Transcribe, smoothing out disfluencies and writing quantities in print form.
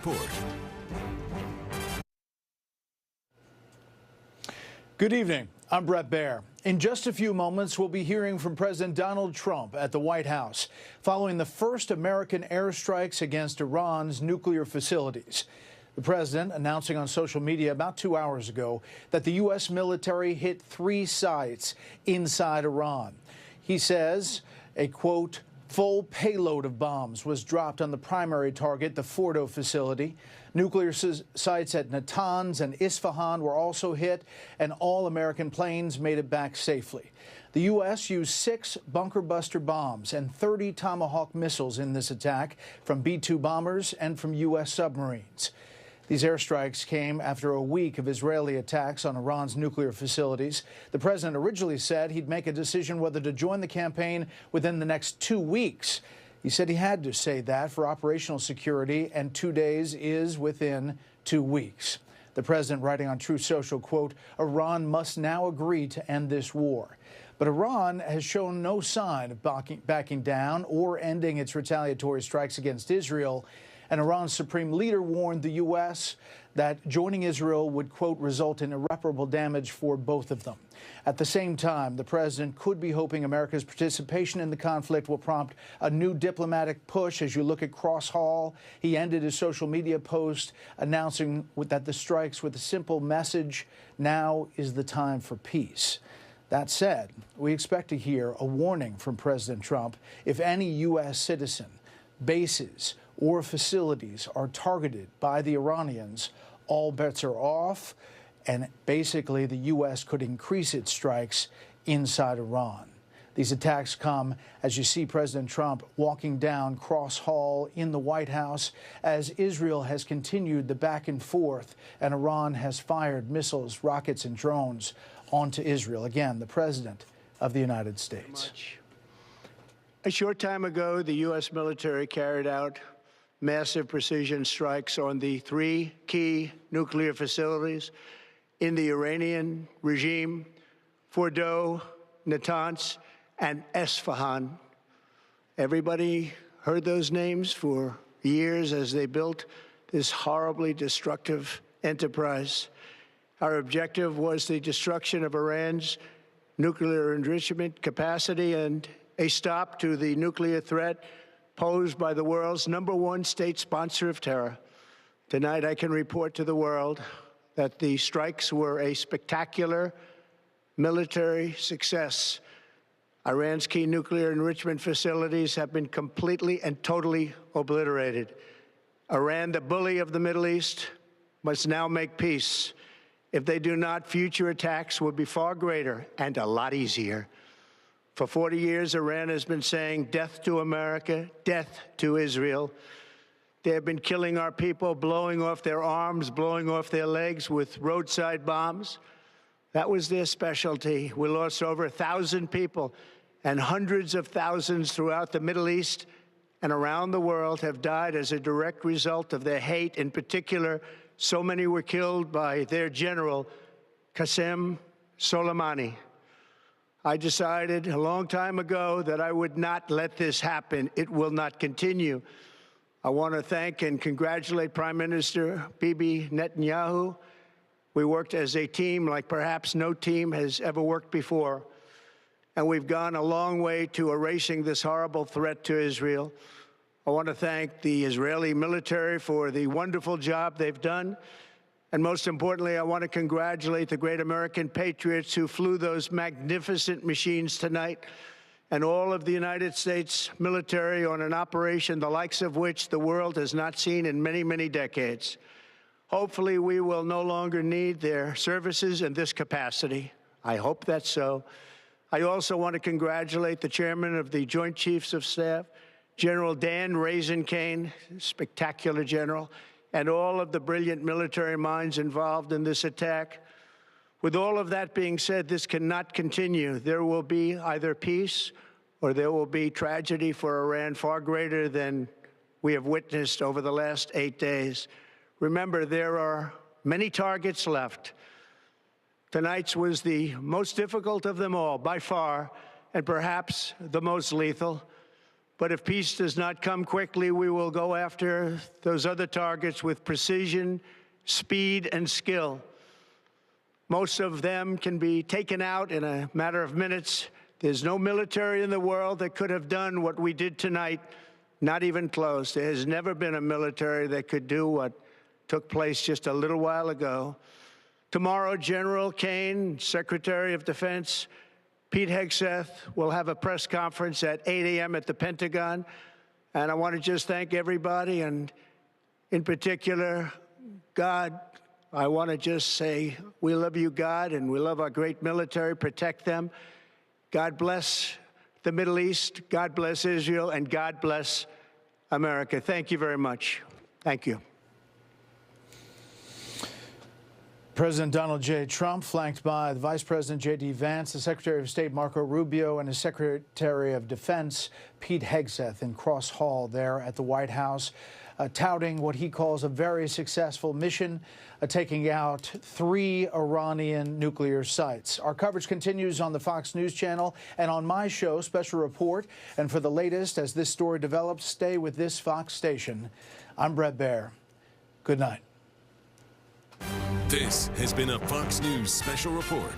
report. Good evening. I'm Brett Baer. In just a few moments, we'll be hearing from President Donald Trump at the White House following the first American airstrikes against Iran's nuclear facilities. The president announcing on social media about 2 hours ago that the U.S. military hit 3 sites inside Iran. He says a, quote, full payload of bombs was dropped on the primary target, the Fordo facility. Nuclear sites at Natanz and Isfahan were also hit, and all American planes made it back safely. The U.S. used 6 bunker buster bombs and 30 Tomahawk missiles in this attack from B-2 bombers and from U.S. submarines. These airstrikes came after a week of Israeli attacks on Iran's nuclear facilities. The president originally said he'd make a decision whether to join the campaign within the next 2 weeks. He said he had to say that for operational security, and 2 days is within 2 weeks. The president writing on Truth Social, quote, Iran must now agree to end this war. But Iran has shown no sign of backing down or ending its retaliatory strikes against Israel. And Iran's supreme leader warned the U.S. that joining Israel would, quote, result in irreparable damage for both of them. At the same time, the president could be hoping America's participation in the conflict will prompt a new diplomatic push. As you look at Cross Hall, he ended his social media post announcing that the strikes with a simple message, now is the time for peace. That said, we expect to hear a warning from President Trump if any U.S. citizen, bases, or facilities are targeted by the Iranians. All bets are off, and basically the U.S. could increase its strikes inside Iran. These attacks come as you see President Trump walking down Cross Hall in the White House as Israel has continued the back and forth, and Iran has fired missiles, rockets, and drones onto Israel. Again, the President of the United States. A short time ago, the U.S. military carried out massive precision strikes on the 3 key nuclear facilities in the Iranian regime, Fordo, Natanz, and Isfahan. Everybody heard those names for years as they built this horribly destructive enterprise. Our objective was the destruction of Iran's nuclear enrichment capacity and a stop to the nuclear threat posed by the world's #1 state sponsor of terror. Tonight, I can report to the world that the strikes were a spectacular military success. Iran's key nuclear enrichment facilities have been completely and totally obliterated. Iran, the bully of the Middle East, must now make peace. If they do not, future attacks will be far greater and a lot easier. For 40 years, Iran has been saying death to America, death to Israel. They have been killing our people, blowing off their arms, blowing off their legs with roadside bombs. That was their specialty. We lost over 1,000 people, and hundreds of thousands throughout the Middle East and around the world have died as a direct result of their hate. In particular, so many were killed by their general, Qasem Soleimani. I decided a long time ago that I would not let this happen. It will not continue. I want to thank and congratulate Prime Minister Bibi Netanyahu. We worked as a team like perhaps no team has ever worked before. And we've gone a long way to erasing this horrible threat to Israel. I want to thank the Israeli military for the wonderful job they've done. And most importantly, I want to congratulate the great American patriots who flew those magnificent machines tonight, and all of the United States military on an operation the likes of which the world has not seen in many, many decades. Hopefully, we will no longer need their services in this capacity. I hope that's so. I also want to congratulate the chairman of the Joint Chiefs of Staff, General Dan Razencane, spectacular general, and all of the brilliant military minds involved in this attack. With all of that being said, this cannot continue. There will be either peace or there will be tragedy for Iran far greater than we have witnessed over the last 8 days. Remember, there are many targets left. Tonight's was the most difficult of them all, by far, and perhaps the most lethal. But if peace does not come quickly, we will go after those other targets with precision, speed, and skill. Most of them can be taken out in a matter of minutes. There's no military in the world that could have done what we did tonight, not even close. There has never been a military that could do what took place just a little while ago. Tomorrow, General Kane, Secretary of Defense, Pete Hegseth will have a press conference at 8 a.m. at the Pentagon. And I want to just thank everybody, and in particular, God. I want to just say we love you, God, and we love our great military. Protect them. God bless the Middle East. God bless Israel. And God bless America. Thank you very much. Thank you. President Donald J. Trump, flanked by the Vice President J.D. Vance, the Secretary of State Marco Rubio, and his Secretary of Defense Pete Hegseth in Cross Hall there at the White House, touting what he calls a very successful mission, taking out 3 Iranian nuclear sites. Our coverage continues on the Fox News channel and on my show, Special Report. And for the latest, as this story develops, stay with this Fox station. I'm Brett Baer. Good night. This has been a Fox News Special Report.